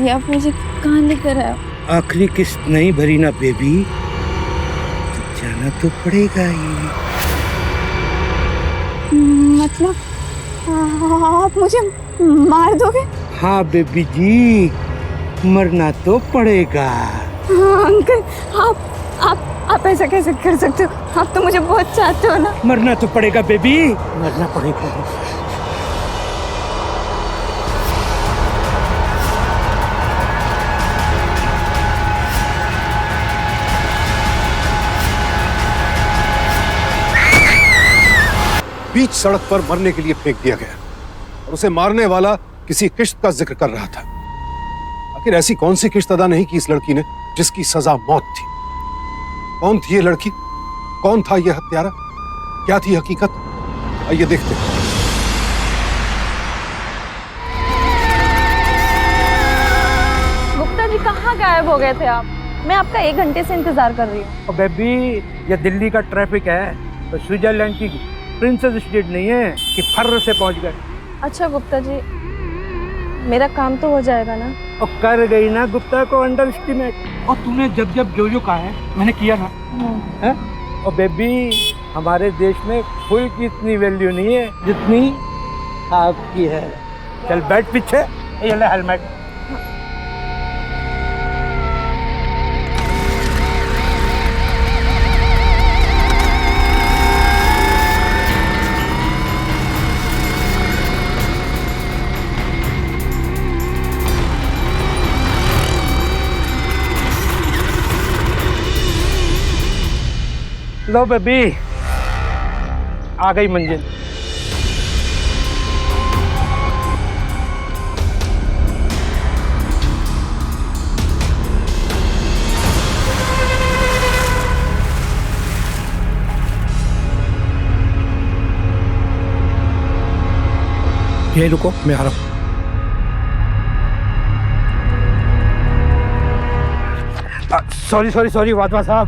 ये आप मुझे कहाँ लेकर आए हो? आखिरी किस्त नहीं भरी ना बेबी, तो जाना तो पड़ेगा ही। मतलब आप मुझे मार दोगे? हाँ बेबी जी, मरना तो पड़ेगा। हाँ अंकल, आप ऐसा कैसे कर सकते हो? आप तो मुझे बहुत चाहते हो ना। मरना तो पड़ेगा बेबी, मरना पड़ेगा। बीच सड़क पर मरने के लिए फेंक दिया गया और उसे मारने वाला किसी किस्त का जिक्र कर रहा था। आखिर ऐसी कौन सी किस्त अदा नहीं की इस लड़की ने जिसकी सजा मौत थी? कौन थी ये लड़की? कौन था ये हत्यारा? क्या थी हकीकत? आइए देखते हैं। गुप्ता जी कहाँ गायब हो गए थे आप? मैं आपका 1 घंटे से इंतजार कर रही हूँ। बेबी ये दिल्ली का ट्रैफिक है, तो स्विट्जरलैंड की प्रिंसेस स्टेट नहीं है कि फर्र से पहुंच गए। अच्छा गुप्ता जी, मेरा काम तो हो जाएगा ना? और कर गई ना गुप्ता को अंडर एस्टिमेट। और तूने जब जब जो कहा है मैंने किया ना है? और बेबी हमारे देश में फुल की इतनी वैल्यू नहीं है जितनी आपकी है। चल बैठ पीछे, ये ले हेलमेट। लो बेबी, आ गई मंजिल। यही रुको, मैं आ रहा हूं। सॉरी वाधवा साहब,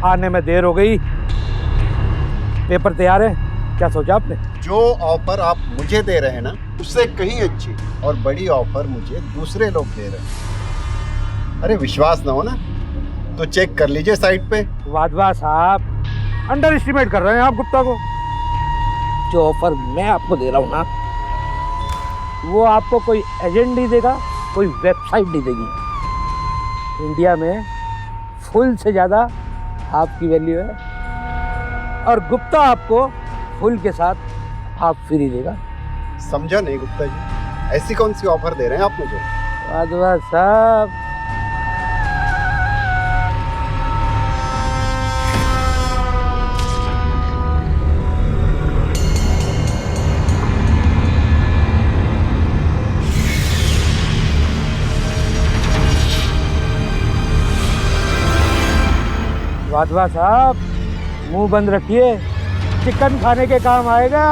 आने में देर हो गई। पेपर तैयार है? क्या सोचा आपने? जो ऑफर आप मुझे दे रहे हैं ना, उससे कहीं अच्छी और बड़ी ऑफर मुझे दूसरे लोग दे रहे हैं। अरे विश्वास ना हो ना तो चेक कर लीजिए साइट पे। वाधवा साहब, अंडर एस्टिमेट कर रहे हैं आप गुप्ता को। जो ऑफर मैं आपको दे रहा हूँ ना, वो आपको कोई एजेंट नहीं देगा, कोई वेबसाइट नहीं देगी। इंडिया में फुल से ज़्यादा आपकी वैल्यू है, और गुप्ता आपको फुल के साथ हाफ फ्री देगा। समझा नहीं गुप्ता जी, ऐसी कौन सी ऑफर दे रहे हैं आप मुझे? वाधवा साहब, वाधवा साहब मुंह बंद रखिए, चिकन खाने के काम आएगा।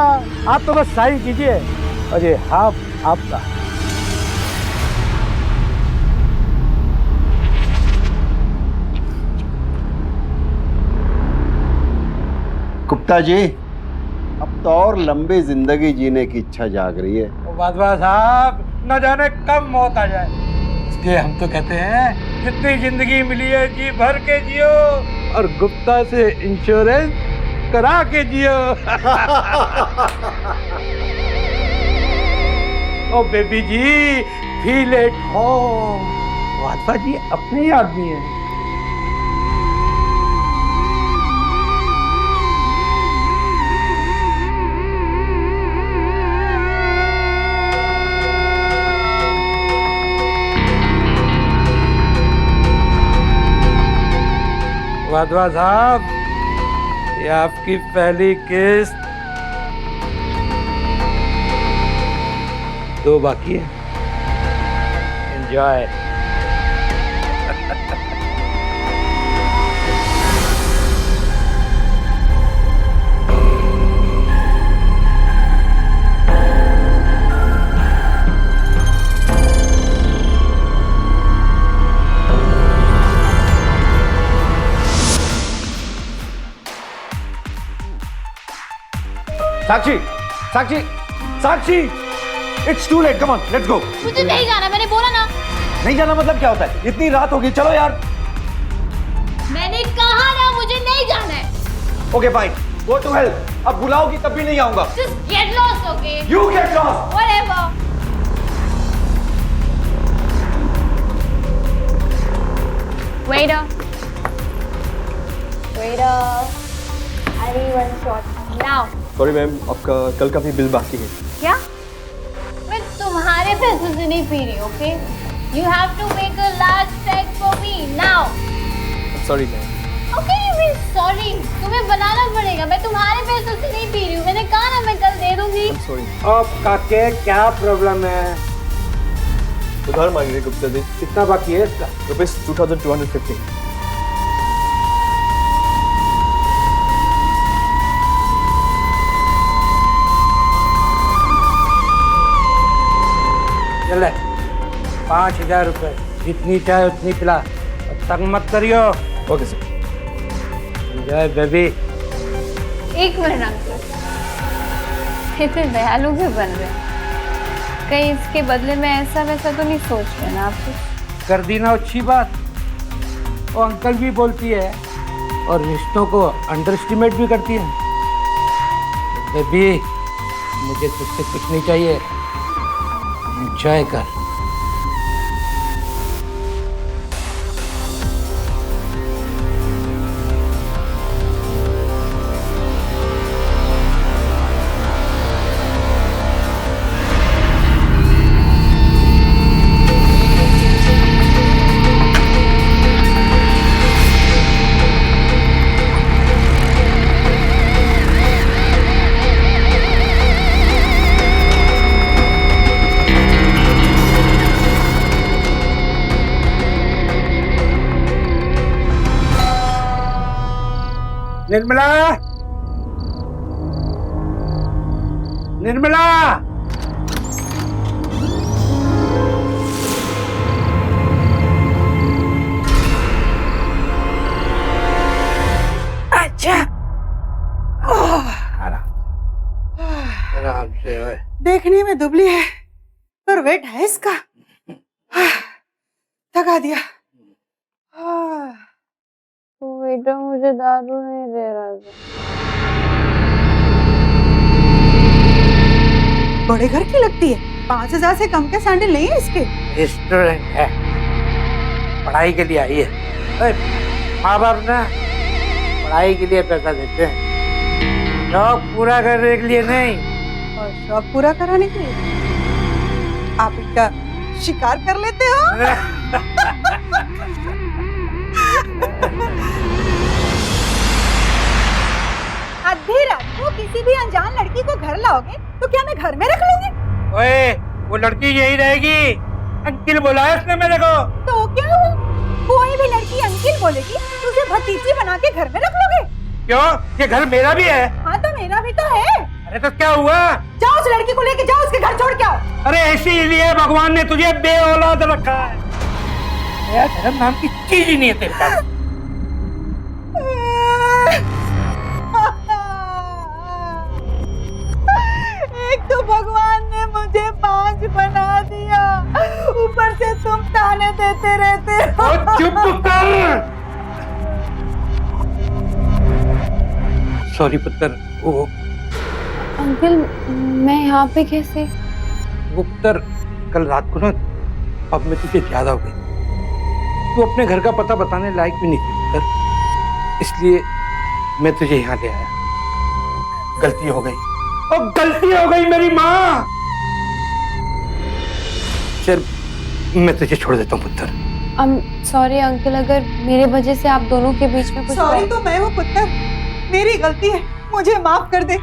आप तो बस साइन कीजिए और ये हाफ आपका। गुप्ता जी, अब तो और लंबी जिंदगी जीने की इच्छा जाग रही है। वाधवा साहब, न जाने कब मौत आ जाए, इसलिए हम तो कहते हैं जितनी जिंदगी मिली है जी भर के जियो, और गुप्ता से इंश्योरेंस करा के जियो। ओ बेबी जी, feel at home. Wadhwa ji अपने ही आदमी हैं। वाधवा साहब, ये आपकी पहली किस्त, 2 बाकी है। Enjoy. Sakshi, Sakshi, Sakshi, it's too late, come on, let's go. मुझे नहीं जाना, मैंने बोला ना। नहीं जाना मतलब क्या होता है? इतनी रात होगी, चलो यार। मैंने कहा ना मुझे नहीं जाना है। Okay fine, go to hell. अब बुलाओगी तब भी नहीं आऊंगा। Just get lost, okay? You get lost. Whatever. Waiter. Waiter. I need one shot now. Sorry ma'am, आपका कल का भी बिल बाकी है। क्या? मैं तुम्हारे पैसों से नहीं पी रही, okay? You have to make a large check for me now. Sorry ma'am. Okay, you mean sorry? तुम्हें बनाना पड़ेगा। मैं तुम्हारे पैसों से नहीं पी रही हूँ। मैंने कहा ना मैं कल दे दूंगी। सॉरी। अब काके क्या प्रॉब्लम है? उधार मांग रहे गुप्ता जी। कितना बाकी है इसका? ₹2250। चले 5000 रुपए, जितनी चाहे उतनी पिला, और तंग मत करियो। Okay sir. जय बेबी। एक मिनट अंकल, इतने दयालु क्यों बन रहे हैं? कहीं इसके बदले में ऐसा वैसा तो नहीं सोच रहे ना आप? कर दी ना अच्छी बात। वो अंकल भी बोलती है और रिश्तों को अंडर एस्टिमेट भी करती है। बेबी, मुझे तुझसे कुछ नहीं चाहिए, एंजॉय कर। निर्मला, निर्मला, अच्छा आराम से ओए। देखने में दुबली है पर वेट है इसका। थका दिया। तो वेटर मुझे दारू नहीं दे रहा था। बड़े घर की लगती है। 5000 से कम के सैंडल नहीं है इसके। स्टूडेंट है, पढ़ाई के लिए आई है। माँ बाप ना पढ़ाई के लिए पैसा देते हैं, शौक पूरा करने के लिए नहीं। और शौक पूरा कराने के लिए आप इनका शिकार कर लेते हो। आधी रात को किसी भी अनजान लड़की को घर लाओगे तो क्या मैं घर में रख लूंगी? ओए, वो लड़की यही रहेगी। अंकिल बोला है उसने मेरे को। तो क्या हुआ? कोई भी लड़की अंकिल बोलेगी तो उसे भतीजी बना के घर में रख लोगे? क्यों? ये घर मेरा भी है। हाँ तो मेरा भी तो है। अरे तो क्या हुआ? जाओ उस लड़की को लेके जाओ, उसके घर छोड़ के आओ। अरे इसीलिए भगवान ने तुझे बेऔलाद रखा है। यार धर्म नाम की चीज ही नहीं है तेरे पास। एक तो भगवान ने मुझे 5 बना दिया, ऊपर से तुम ताने देते रहते हो। चुप कर। सॉरी पुत्र, वो अंकल, मैं यहाँ पे कैसे? वो पुत्र कल रात को ना पब में तुझे ज्यादा हो गई। तू अपने घर का पता बताने लायक भी नहीं थी पुत्र, इसलिए मैं तुझे यहाँ ले आया। गलती हो गई, और गलती हो गई मेरी माँ। चल मैं तुझे छोड़ देता हूँ पुत्र। सॉरी अंकल, अगर मेरे वजह से आप दोनों के बीच में कुछ सॉरी तो मैं हूँ पुत्र, मेरी गलती है, मुझे माफ कर दे।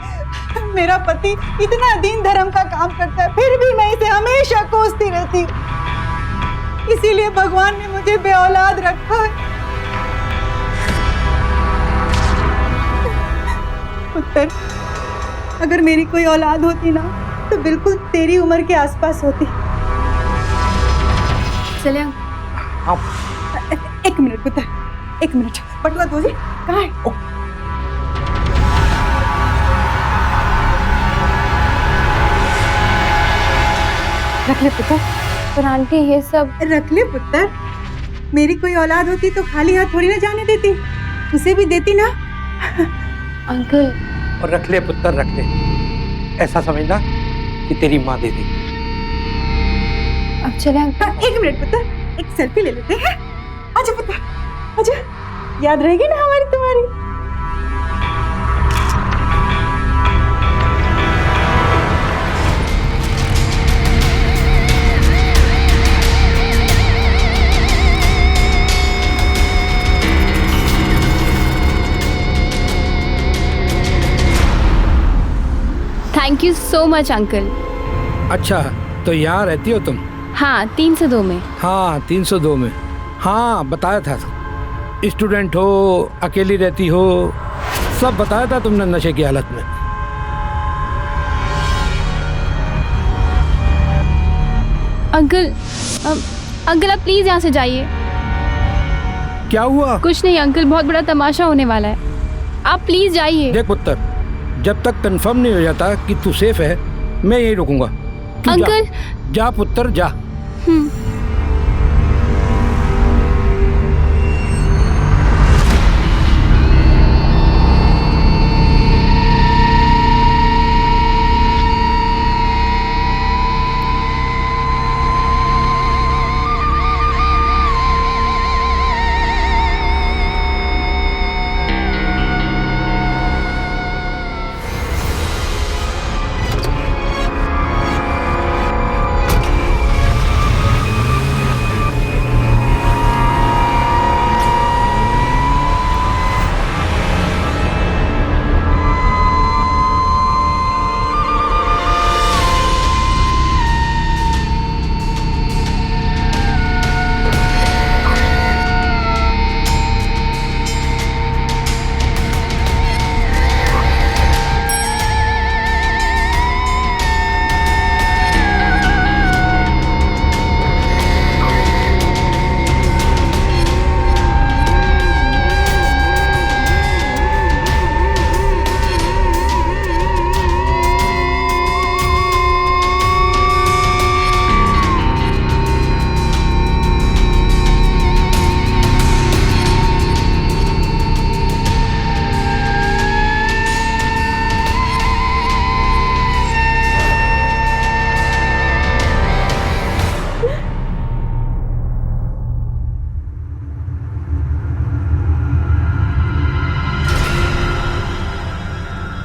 मेरा पति इतना दीन धर्म का काम करता है, फिर भी मैं इसे हमेशा कोसती रहती हूँ। इसीलिए भगवान ने मुझे बेऔलाद रखा है। पुत्र, अगर मेरी कोई औलाद होती ना तो बिल्कुल तेरी उम्र के आसपास होती। चले। हाँ। एक मिनट पुत्र, एक मिनट। बटुआ दो जी, कहाँ है? रख ले पुत्र। पर आंटी ये सब रख ले पुत्र, मेरी कोई औलाद होती तो खाली हाथ थोड़ी ना जाने देती, उसे भी देती ना। अंकल। और रख ले पुत्र, रख ले, ऐसा समझना कि तेरी माँ दे दी। अब चले अंकल। एक मिनट पुत्र, एक सेल्फी ले लेते हैं। आजा पुत्र, आजा, याद रहेगी ना हमारी तुम्हारी। Thank you so much uncle. अच्छा, तो यहाँ रहती हो तुम? हाँ, 302 में। हाँ, 302 में। हाँ, बताया था। स्टूडेंट हो, अकेली रहती हो, सब बताया था तुमने नशे की हालत में। अंकल, अंकल आप प्लीज यहाँ से जाइए। क्या हुआ? कुछ नहीं अंकल, बहुत बड़ा तमाशा होने वाला है, आप प्लीज जाइए। देख पुत्र, जब तक कंफर्म नहीं हो जाता कि तू सेफ है, मैं यहीं रुकूंगा। तू अंकल। जा पुत्र, जा।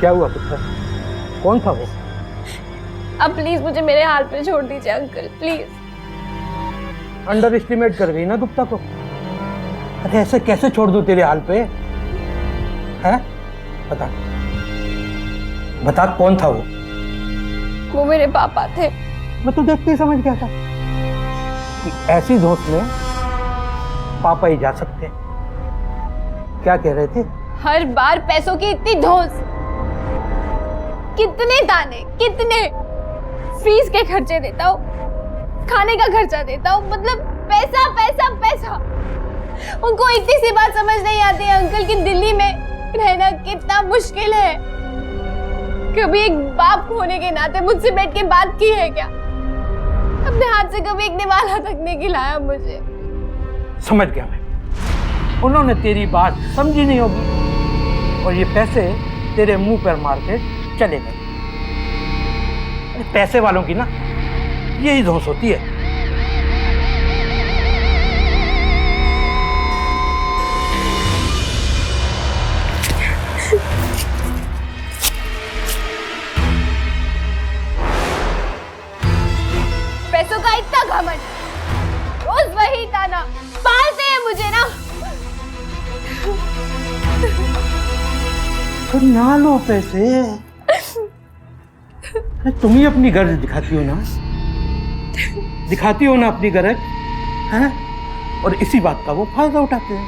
क्या हुआ पुत्र? कौन था वो? अब प्लीज मुझे मेरे हाल पे छोड़ दीजिए अंकल, प्लीज। अंडर एस्टिमेट कर गई ना गुप्ता को। अरे ऐसे कैसे छोड़ दूं तेरे हाल पे? है? बता, बता कौन था वो? वो मेरे पापा थे। मैं तो देखते ही समझ गया था कि ऐसी धौंस में पापा ही जा सकते हैं। क्या कह रहे थे? हर बार पैसों की इतनी धौंस, कितने ताने, कितने फीस के खर्चे देता हूँ, खाने का खर्चा देता हूँ, मतलब पैसा पैसा पैसा। उनको इतनी सी बात समझ नहीं आती है अंकल कि दिल्ली में रहना कितना मुश्किल है। कभी एक बाप होने के नाते मुझसे बैठ के बात की है क्या? अपने हाथ से कभी एक निवाला तक नहीं खिलाया मुझे। समझ गया मैं, उन्होंने तेरी बात समझी नहीं होगी और ये पैसे तेरे मुंह पर मार के चले गए। पैसे वालों की ना यही धौंस होती है। पैसों का इतना घमंड, रोज वही ताना, पालते हैं मुझे ना। तो ना लो पैसे, तुम ही अपनी गरज दिखाती हो ना, दिखाती हो ना अपनी गरज, हैं? और इसी बात का वो फायदा उठाते हैं।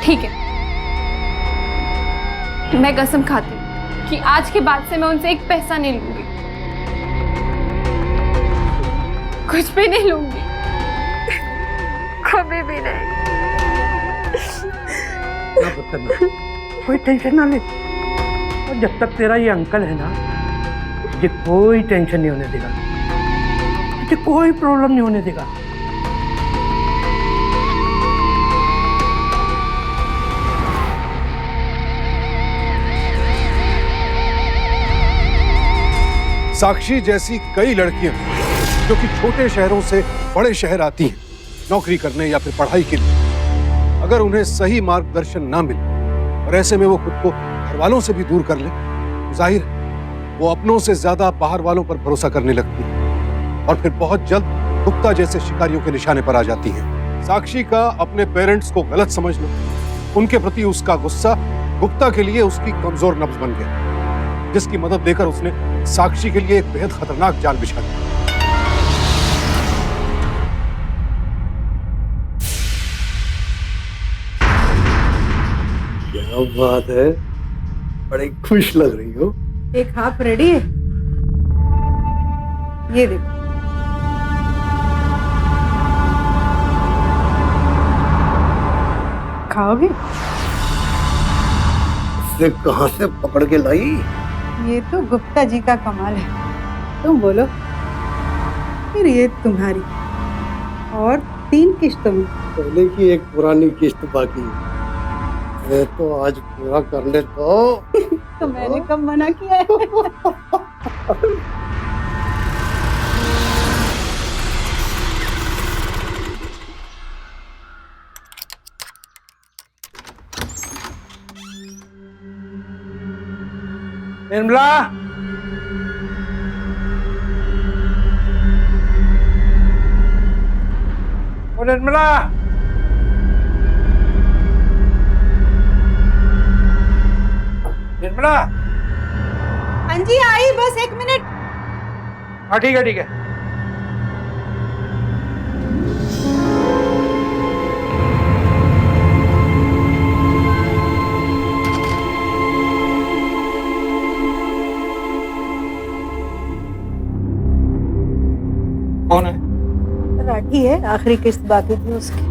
ठीक है, मैं कसम खाती हूँ कि आज के बाद से मैं उनसे एक पैसा नहीं लूंगी, कुछ भी नहीं लूंगी, कभी भी नहीं। ना पुत्र, कोई टेंशन ना ले, और जब तक तेरा ये अंकल है ना, तुझे कोई टेंशन नहीं होने देगा, तुझे कोई प्रॉब्लम नहीं होने देगा। साक्षी जैसी कई लड़कियां जो कि छोटे शहरों से बड़े शहर आती हैं नौकरी करने या फिर पढ़ाई के लिए, अगर उन्हें सही मार्गदर्शन ना मिले और ऐसे में वो खुद को घर वालों से भी दूर कर ले, तो जाहिर है वो अपनों से ज्यादा बाहर वालों पर भरोसा करने लगती है और फिर बहुत जल्द गुप्ता जैसे शिकारियों के निशाने पर आ जाती है। साक्षी का अपने पेरेंट्स को गलत समझना, उनके प्रति उसका गुस्सा गुप्ता के लिए उसकी कमजोर नब्ज बन गया, जिसकी मदद लेकर उसने साक्षी के लिए एक बेहद खतरनाक जाल बिछा दी। क्या बात है, बड़ी खुश लग रही हो। एक हाफ रेडी है, ये देखो। खाओगे? इससे कहां से पकड़ के लाई? ये तो गुप्ता जी का कमाल है। तुम बोलो, फिर ये तुम्हारी और 3 किश्तों में। पहले की एक पुरानी किस्त बाकी है, ये तो आज पूरा करने दो। तो मैंने कब मना किया है? निर्मला, ओ निर्मला, निर्मला। हाँ जी, आई, बस 1 मिनट। हाँ ठीक है ठीक है। कौन है? राठी है, आखिरी किस्त बाकी थी उसकी।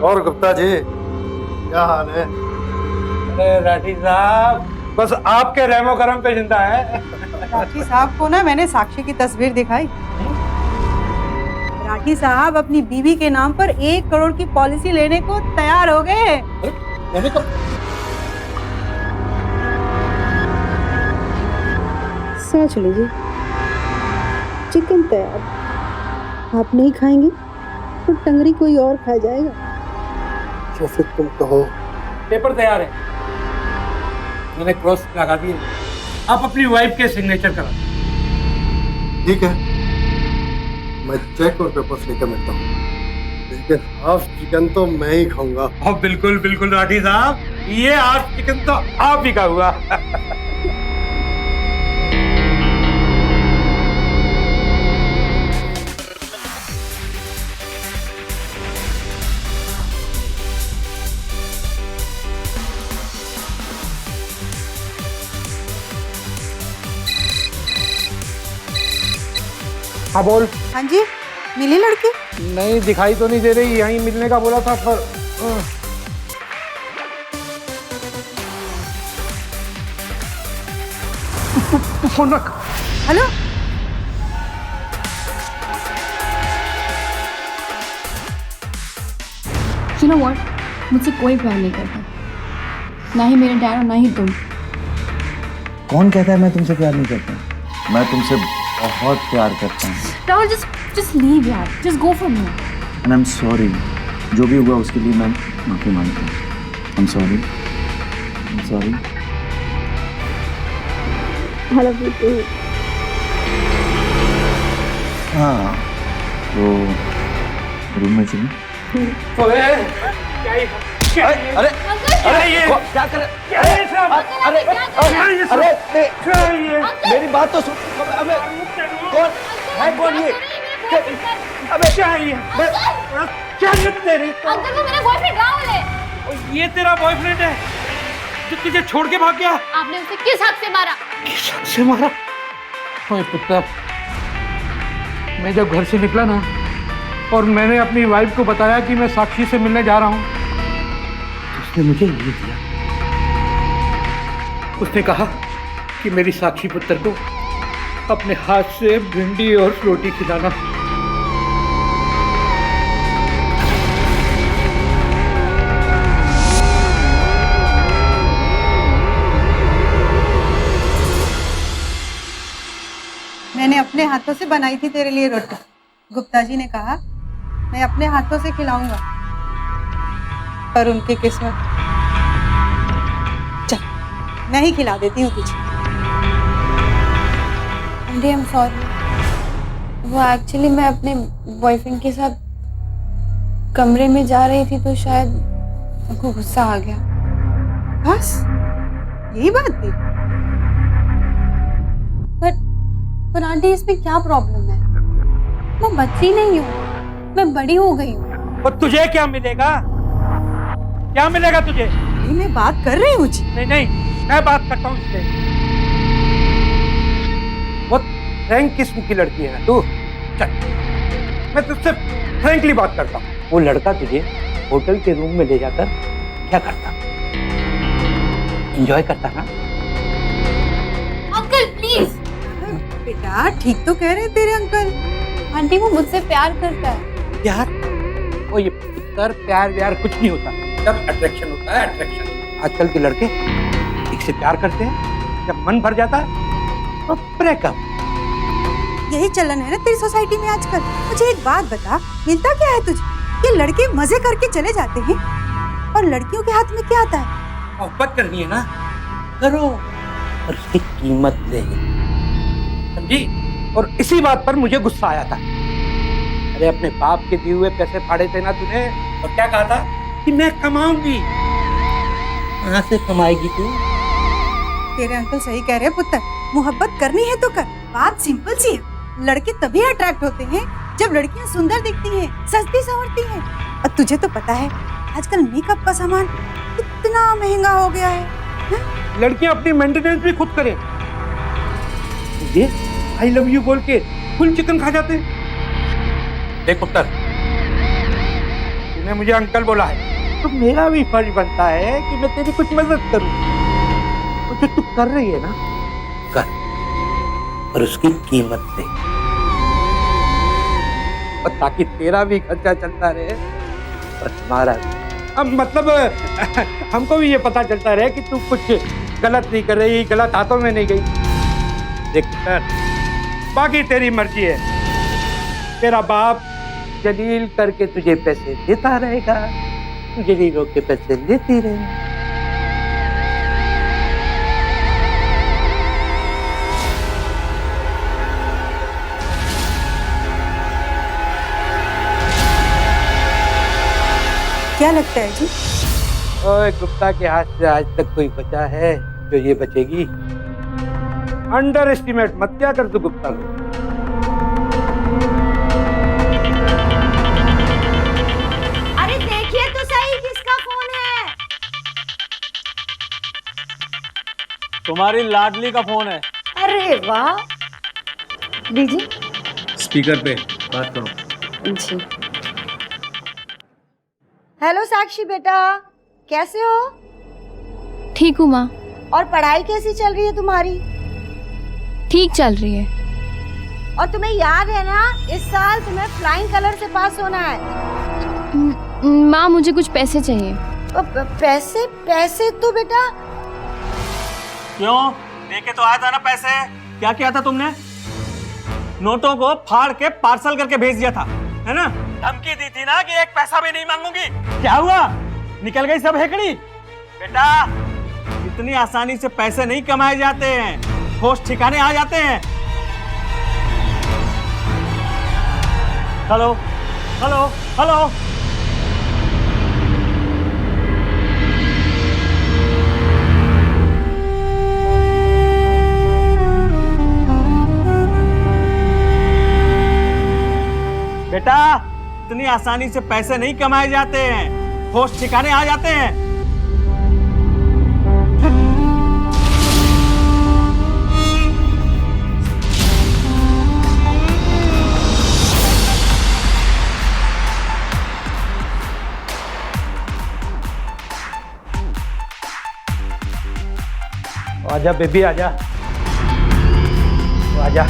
और गुप्ता जी, क्या हाल है? अरे राठी साहब, बस आपके रहमो करम पे जिंदा है। राठी साहब को ना मैंने साक्षी की तस्वीर दिखाई। राठी साहब अपनी बीवी के नाम पर 1 करोड़ की पॉलिसी लेने को तैयार हो गए। मैंने कब? सोच लीजिए, चिकन तैयार। आप नहीं खाएंगे तो टंगरी कोई और खा जाएगा। जो फिर तुम कहो। पेपर तैयार है, मैंने क्रॉस लगा दिए। आप अपनी वाइफ के सिग्नेचर करा। ठीक है, मैं चेक और पेपर्स लेकर मिलता हूँ, लेकिन हाफ चिकन तो मैं ही खाऊंगा। हाँ बिल्कुल बिल्कुल राठी साहब, ये हाफ चिकन तो आप ही का हुआ। हाँ बोल। हाँ जी, मिली लड़की? नहीं, दिखाई तो नहीं दे रही, यहीं मिलने का बोला था पर। फोन रख। Hello, You know what? मुझसे कोई प्यार नहीं करता, ना ही मेरे डैड और ना ही तुम। कौन कहता है मैं तुमसे प्यार नहीं करता? मैं तुमसे बहुत प्यार करता हूँ। राहुल, just leave यार, just go from here. And I'm sorry, जो भी हुआ उसके लिए मैं माफी मांगता हूँ। I'm sorry. I'm sorry. I love you too. हाँ, तो रूम में चलें? अरे अरे अरे ये क्या कर? अरे अरे मेरी बात तो सुन। अबे कौन है? कौन ये? अबे क्या है ये? क्या तेरी? अंकल, वो मेरा बॉयफ्रेंड राहुल है। ये तेरा बॉयफ्रेंड है जो तुझे छोड़ के भाग गया? आपने उसे किस हक से मारा? किस हक से मारा? ओए पुत्र, मैं जब घर से निकला ना और मैंने अपनी वाइफ को बताया कि मैं साक्षी से मिलने जा रहा हूँ, उसने उसने मुझे ये दिया। उसने कहा कि मेरी साक्षी पुत्र को अपने हाथ से भिंडी और रोटी खिलाना। मैंने अपने हाथों से बनाई थी तेरे लिए रोटी। गुप्ता जी ने कहा मैं अपने हाथों से खिलाऊंगा, पर उनकी किस्मत। चल मैं ही खिला देती हूँ तुझे। आंटी आई एम सॉरी, वो एक्चुअली मैं अपने बॉयफ्रेंड के साथ कमरे में जा रही थी तो शायद उनको गुस्सा आ गया। बस यही बात थी। पर आंटी इसमें क्या प्रॉब्लम है? मैं बच्ची नहीं हूँ, मैं बड़ी हो गई हूँ। और तुझे क्या मिलेगा? क्या मिलेगा तुझे? नहीं, मैं बात कर रही हूँ जी। नहीं नहीं, मैं बात करता हूँ इससे। वो फ्रैंक किस्म की लड़की है ना तू। चल मैं तुझसे फ्रैंकली बात करता हूँ। वो लड़का तुझे होटल के रूम में ले जाकर क्या करता? एंजॉय करता ना? Uncle please. बेटा ठीक तो कह रहे हैं तेरे अंकल। आंटी वो मुझसे प्यार करता है। प्यार? वो ये पुत्र प्यार व्यार कुछ नहीं होता, सब अट्रैक्शन होता है, अट्रैक्शन। आजकल के लड़के एक से प्यार करते हैं, जब मन भर जाता है तो ब्रेकअप। यही चलन है ना तेरी सोसाइटी में आजकल। मुझे एक बात बता, मिलता क्या है तुझे? ये लड़के मजे करके चले जाते हैं और लड़कियों के हाथ में क्या आता है? मोहब्बत करनी है ना, करो, और उसकी कीमत ले, समझी? और इसी बात पर मुझे गुस्सा आया था। अरे अपने बाप के दिए हुए पैसे फाड़े थे ना तूने, और क्या कहा था कि मैं कमाऊंगी। कहाँ से कमाएगी तू? तेरे अंकल सही कह रहे हैं पुत्र, मोहब्बत करनी है तो कर। बात सिंपल सी है, लड़के तभी अट्रैक्ट होते हैं जब लड़कियां सुंदर दिखती हैं, सस्ती संवरती हैं। और तुझे तो पता है आजकल मेकअप का सामान कितना महंगा हो गया है। लड़कियां अपनी मेंटेनेंस भी खुद करें। ये आई लव यू बोल के फुल चिकन खा जाते हैं। देख पुत्र, तूने मुझे अंकल बोला है तो मेरा भी फर्ज बनता है कि मैं तेरी कुछ मदद करूं। तो जो तू कर रही है ना, कर, और उसकी कीमत दे, और ताकि तेरा भी खर्चा चलता रहे और हमारा भी। अब मतलब हमको भी ये पता चलता रहे कि तू कुछ गलत नहीं कर रही, गलत हाथों में नहीं गई। देख पुत्र, बाकी तेरी मर्जी है। तेरा बाप जलील करके तुझे पैसे देता रहेगा, तू जलीलों के पैसे लेती रहे। क्या लगता है जी? ओए गुप्ता के हाथ से आज तक कोई बचा है जो ये बचेगी? अंडर एस्टिमेट मत क्या कर तू गुप्ता को। अरे देखिए तो सही किसका फोन है। तुम्हारी लाडली का फोन है। अरे वाह, दीजिए। स्पीकर पे बात करो। जी। हेलो साक्षी बेटा, कैसे हो? ठीक हूँ माँ। और पढ़ाई कैसी चल रही है तुम्हारी? ठीक चल रही है। और तुम्हें याद है ना, इस साल तुम्हें फ्लाइंग कलर से पास होना है। माँ मुझे कुछ पैसे चाहिए। पैसे? पैसे तो बेटा। क्यों? लेके तो आया था ना पैसे। क्या किया था तुमने? नोटों को फाड़ के पार्सल करके भेज दिया था, है ना? धमकी दी थी ना कि एक पैसा भी नहीं मांगूंगी। क्या हुआ? निकल गई सब हेकड़ी। बेटा, इतनी आसानी से पैसे नहीं कमाए जाते हैं, होश ठिकाने आ जाते हैं। Hello hello hello. बेटा, इतनी आसानी से पैसे नहीं कमाए जाते हैं, होश ठिकाने आ जाते हैं। आजा बेबी आजा, आजा।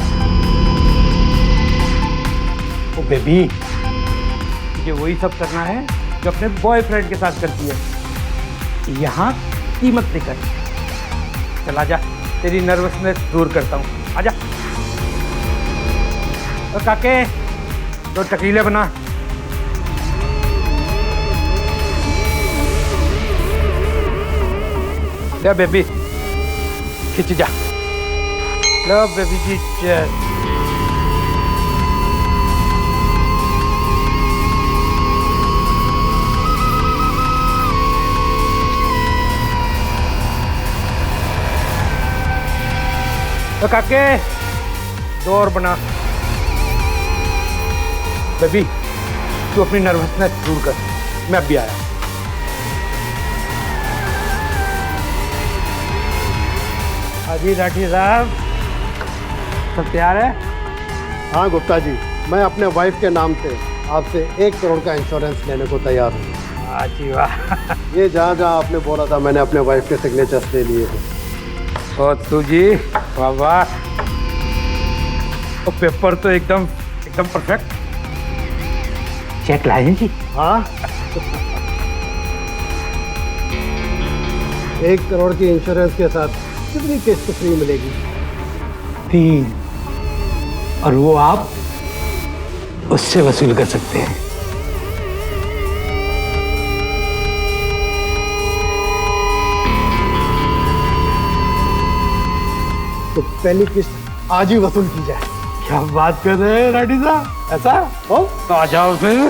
ओ बेबी, मुझे वही सब करना है जो अपने बॉयफ्रेंड के साथ करती है। यहाँ कीमत नहीं करनी। चल आजा, तेरी नर्वसनेस दूर करता हूँ, आजा। तो काके, दो टकीले बना। ले बेबी, खिंच जा। लो बेबी जी, चल। तो काके, दो और बना। बेबी, तू अपनी नर्वसनेस दूर कर, मैं अभी आया। हाजी राठी साहब, सब तैयार है? हाँ गुप्ता जी, मैं अपने वाइफ के नाम से आपसे 1 करोड़ का इंश्योरेंस लेने को तैयार हूँ। हाजी वाह। ये जहाँ जहाँ आपने बोला था मैंने अपने वाइफ के सिग्नेचर्स ले लिए हैं। ओ तू जी, वाह वाह। तो पेपर तो एकदम परफेक्ट। चेक लाए हैं जी? हाँ। 1 करोड़ की इंश्योरेंस के साथ कितनी किस्त फ्री मिलेगी? 3, और वो आप उससे वसूल कर सकते हैं। तो पहली किस्त आज ही वसूल की जाए। क्या बात कर रहे हैं राठी साहब, ऐसा हो तो आ जाओ फिर।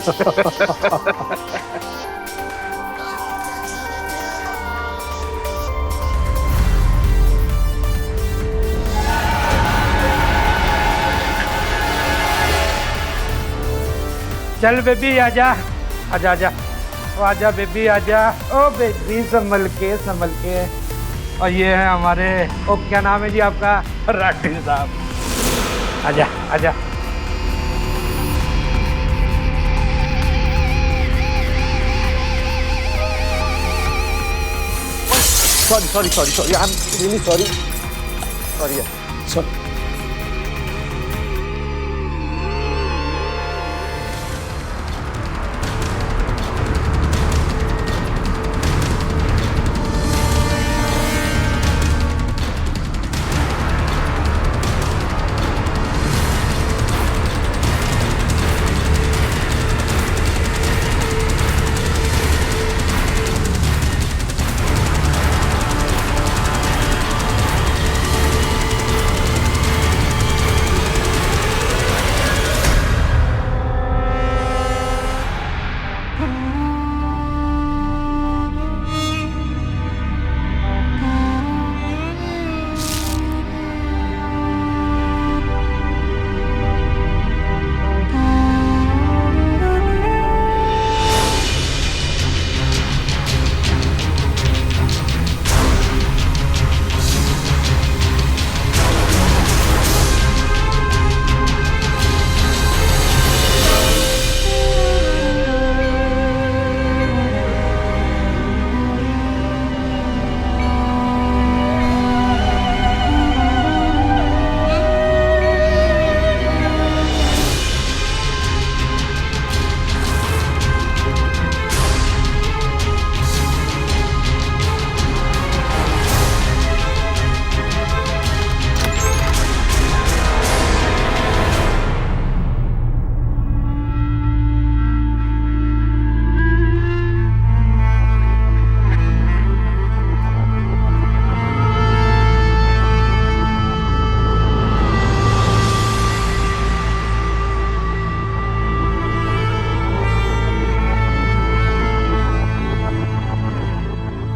चल बेबी आजा, आजा आजा, ओ आजा बेबी आजा। ओ बेबी संभल के, संभल के। और ये है हमारे, ओ क्या नाम है जी आपका? राठी साहब। आजा आजा। Sorry, I am really sorry. Sorry.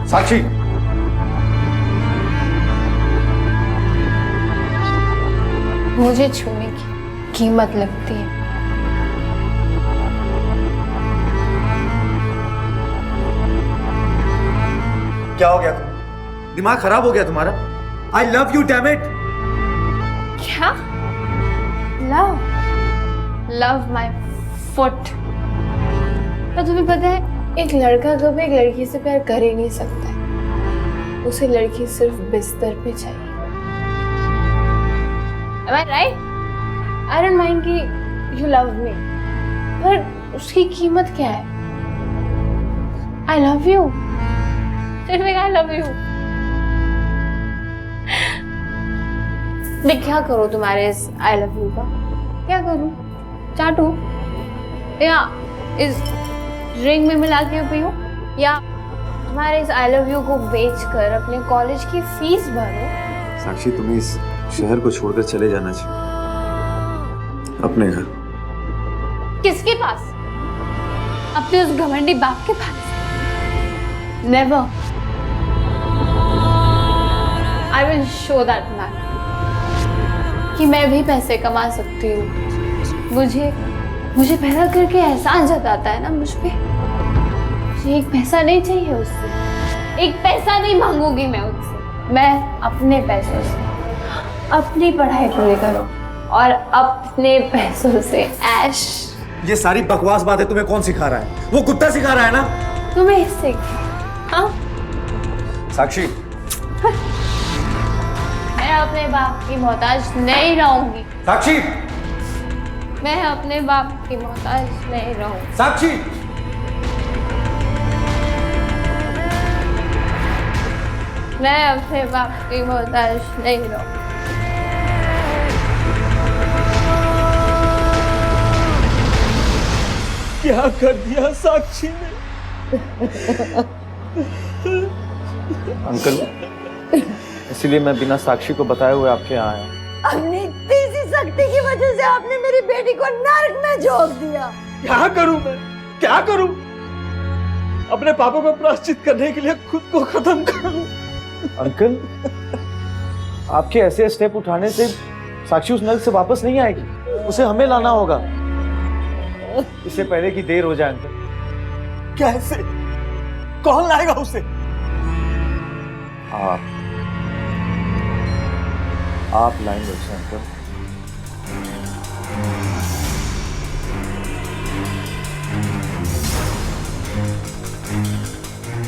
Sakshi, मुझे छूने की कीमत लगती है। क्या हो गया तुम्हें? दिमाग खराब हो गया तुम्हारा? I love you damn it. क्या? लव? Love my foot? पर तुम्हें पता है, एक लड़का कभी एक लड़की से प्यार कर ही नहीं सकता है। उसे लड़की सिर्फ बिस्तर पे चाहिए। Am I right? I don't mind कि you love me, पर उसकी कीमत क्या है? I love you. सिर्फ एक I love you. मैं क्या करूँ तुम्हारे इस I love you का? क्या करूँ? चाटू? या इस ड्रिंक में मिला के पीऊँ? या तुम्हारे इस I love you को बेचकर अपने कॉलेज की फीस भरो? साक्षी, तुम्हें इस शहर को छोड़कर चले जाना चाहिए, अपने घर। किसके पास? अपने उस घमंडी बाप के पास? Never. I will show that man कि मैं भी पैसे कमा सकती हूँ। मुझे पैदा करके एहसान जताता है ना मुझ पे। मुझे एक पैसा नहीं चाहिए उससे, एक पैसा नहीं मांगूंगी मैं उससे। मैं अपने पैसों से अपनी पढ़ाई पूरी करूँ और अपने पैसों से ऐश। ये सारी बकवास बातें तुम्हें कौन सिखा रहा है? वो कुत्ता सिखा रहा है ना? तुम्हें इससे हाँ? साक्षी, मैं अपने बाप की मोहताज नहीं रहूंगी। साक्षी, मैं अपने बाप की मोहताज नहीं रहूंगी। साक्षी, मैं अपने बाप की मोहताज नहीं रहूंगी। क्या कर दिया साक्षी ने? अंकल, इसीलिए मैं बिना साक्षी को बताए हुए आपके यहाँ आया। अपनी तीसरी शक्ति की वजह से आपने मेरी बेटी को नर्क में झोंक दिया। क्या करूं मैं? क्या करूं? अपने पापों को प्रायश्चित करने के लिए खुद को खत्म करूं? अंकल, आपके ऐसे स्टेप उठाने से साक्षी उस नर्क से वापस नहीं आएगी। उसे हमें लाना होगा, इससे पहले कि देर हो जाए। अंकल, कैसे? कौन लाएगा उसे? आप लाएंगे उसे अंकल।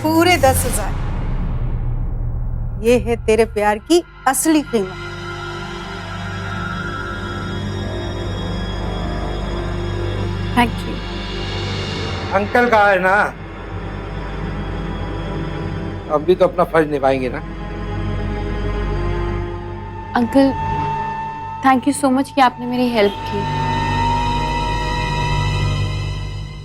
पूरे 10,000। ये है तेरे प्यार की असली कीमत। Thank you. अंकल कहा है ना, अब भी तो अपना फर्ज निभाएंगे ना। Uncle, thank you so much कि आपने मेरी हेल्प की।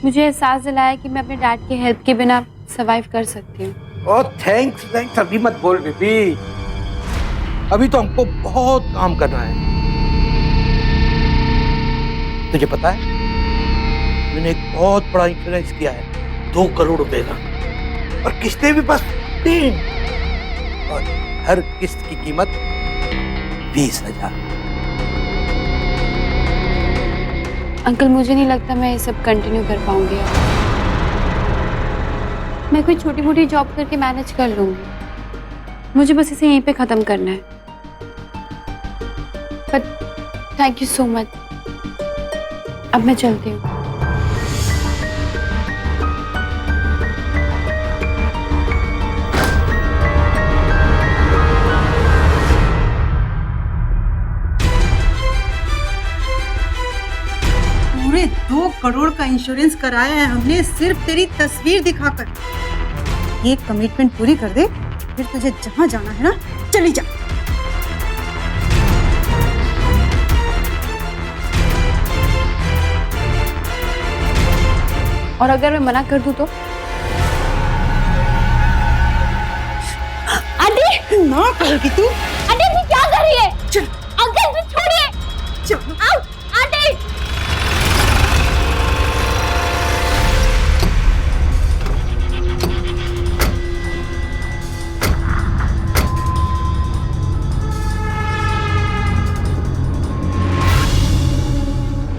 मुझे एहसास दिलाया कि मैं अपने डैड की हेल्प के बिना सर्वाइव कर सकती हूँ। ओ थैंक्स अभी मत बोल बेबी, अभी तो हमको बहुत काम करना है। तुझे पता है, मैंने एक बहुत बड़ा इंश्योरेंस किया है 2 करोड़ रुपए का, और किस्तें भी बस 3, और हर किस्त की कीमत 20,000। अंकल, मुझे नहीं लगता मैं ये सब कंटिन्यू कर पाऊंगी। मैं कोई छोटी मोटी जॉब करके मैनेज कर लूंगी। मुझे बस इसे यहीं पे खत्म करना है। But thank you so much. अब मैं चलती हूँ। पूरे 2 करोड़ का इंश्योरेंस कराया है हमने सिर्फ तेरी तस्वीर दिखाकर। ये कमिटमेंट पूरी कर दे, फिर तुझे जहां जाना है ना चली जा। और अगर मैं मना कर दूं तो? आंटी ना करेगी तू? आंटी जी क्या कर रही है? चल अंकल जी छोड़िए। चल आंटी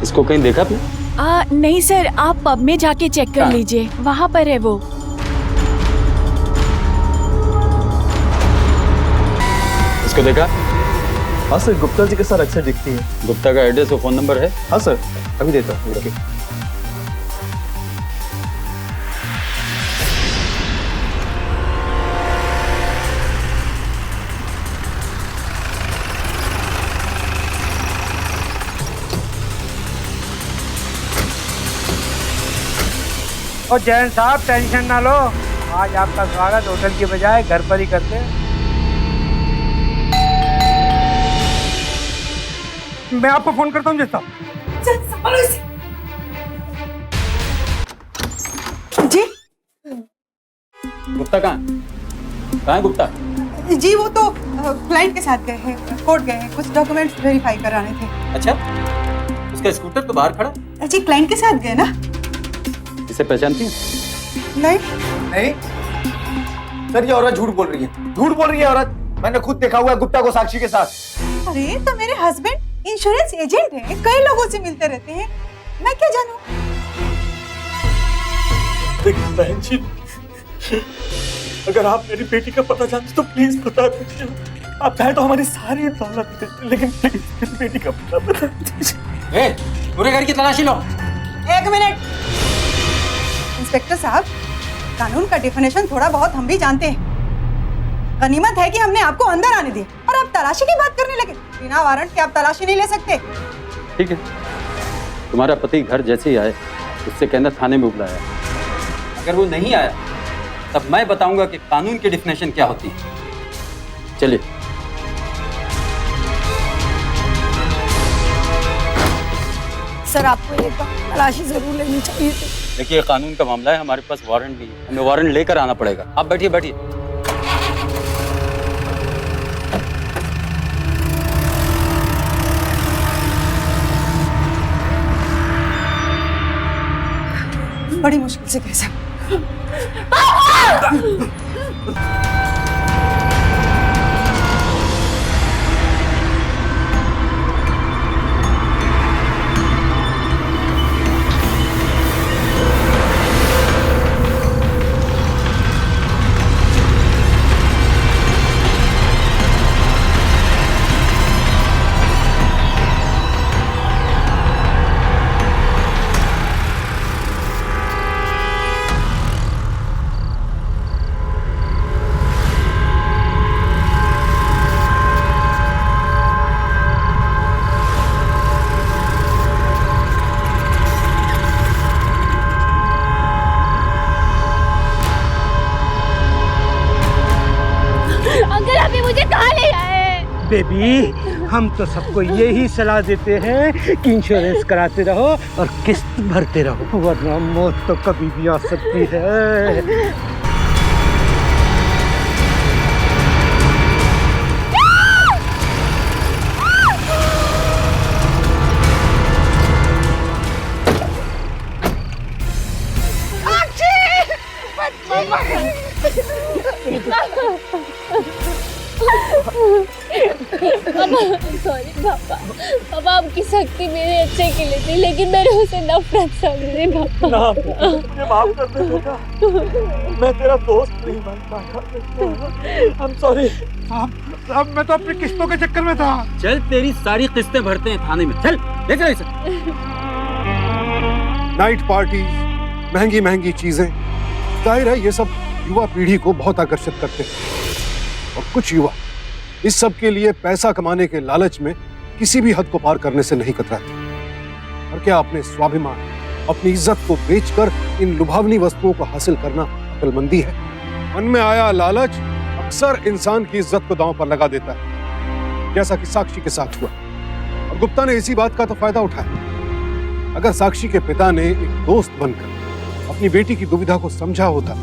इसको कहीं देखा आपने? नहीं सर, आप पब में जाके चेक कर लीजिए, वहाँ पर है वो। इसको देखा? हाँ सर, गुप्ता जी के साथ अक्सर दिखती है। गुप्ता का एड्रेस और फोन नंबर है? हाँ सर, अभी देता हूँ। और जैन साहब टेंशन ना लो, आज आपका स्वागत होटल के बजाय घर पर ही करते हैं। मैं आपको फोन करता हूँ जैन साहब। जी गुप्ता कहाँ है गुप्ता? जी वो तो क्लाइंट के साथ गए हैं, कोर्ट गए हैं, कुछ डॉक्यूमेंट्स वेरीफाई कराने थे। अच्छा, उसका स्कूटर तो बाहर खड़ा। जी क्लाइंट के साथ गए ना। इसे पहचानती हैं? नहीं सर, ये औरत झूठ बोल रही है, झूठ बोल रही है औरत। मैंने खुद देखा हुआ है गुप्ता को साक्षी के साथ। अरे तो मेरे हस्बैंड इंश्योरेंस एजेंट हैं, कई लोगों से मिलते रहते हैं, मैं क्या जानूं। बहन जी, अगर आप मेरी बेटी का पता जानते तो प्लीज बता दीजिए। आप चाहे तो हमारी सारी दौलत दे, लेकिन प्लीज मेरी बेटी का पता बता दीजिए। पूरे घर की तलाशी लो। 1 मिनट इंस्पेक्टर साहब, कानून का डेफिनेशन थोड़ा बहुत हम भी जानते हैं। गनीमत है कि हमने आपको अंदर आने दिया और आप तलाशी की बात करने लगे। बिना वारंट के आप तलाशी नहीं ले सकते। ठीक है, तुम्हारा पति घर जैसे ही आए उससे कहना थाने में बुलाया। अगर वो नहीं आया तब मैं बताऊंगा कि कानून की डेफिनेशन क्या होती है। चलिए। सर आपको एक तलाशी जरूर लेनी चाहिए थी। देखिए, कानून का मामला है, हमारे पास वारंट भी है, हमें वारंट लेकर आना पड़ेगा। आप बैठिए बैठिए। बड़ी मुश्किल से कैसे। बेबी, हम तो सबको यही सलाह देते हैं कि इंश्योरेंस कराते रहो और किस्त भरते रहो, वरना मौत तो कभी भी आ सकती है। सॉरी पापा, पापा आपकी शक्ति मेरे अच्छे के लिए थी, लेकिन मैंने उसे नफरत समझी पापा। मुझे माफ कर दे बेटा, मैं तेरा दोस्त नहीं बन पाया। I'm sorry। अब मैं तो अपनी किस्तों के चक्कर में था। चल, तेरी सारी किस्तें भरते हैं थाने में। चल ले चल इसे। नाइट पार्टी, महंगी महंगी चीजें, जाहिर है ये सब युवा पीढ़ी को बहुत आकर्षित करते हैं और कुछ युवा इस सब के लिए पैसा कमाने के लालच में किसी भी हद को पार करने से नहीं कतराते। और क्या अपने स्वाभिमान, अपनी इज्जत को बेचकर इन लुभावनी वस्तुओं को हासिल करना अक्लमंदी है? मन में आया लालच अक्सर इंसान की इज्जत को दांव पर लगा देता है, जैसा कि साक्षी के साथ हुआ। और गुप्ता ने इसी बात का तो फायदा उठाया। अगर साक्षी के पिता ने एक दोस्त बनकर अपनी बेटी की दुविधा को समझा होता,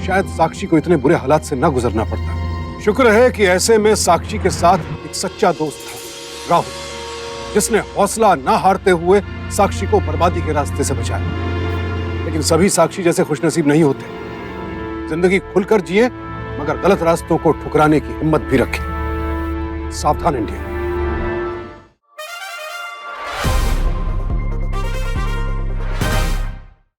शायद साक्षी को इतने बुरे हालात से न गुजरना पड़ता। शुक्र है कि ऐसे में साक्षी के साथ एक सच्चा दोस्त था, राहुल, जिसने हौसला ना हारते हुए साक्षी को बर्बादी के रास्ते से बचाया। लेकिन सभी साक्षी जैसे खुशनसीब नहीं होते। जिंदगी खुलकर जिए, मगर गलत रास्तों को ठुकराने की हिम्मत भी रखें। सावधान इंडिया।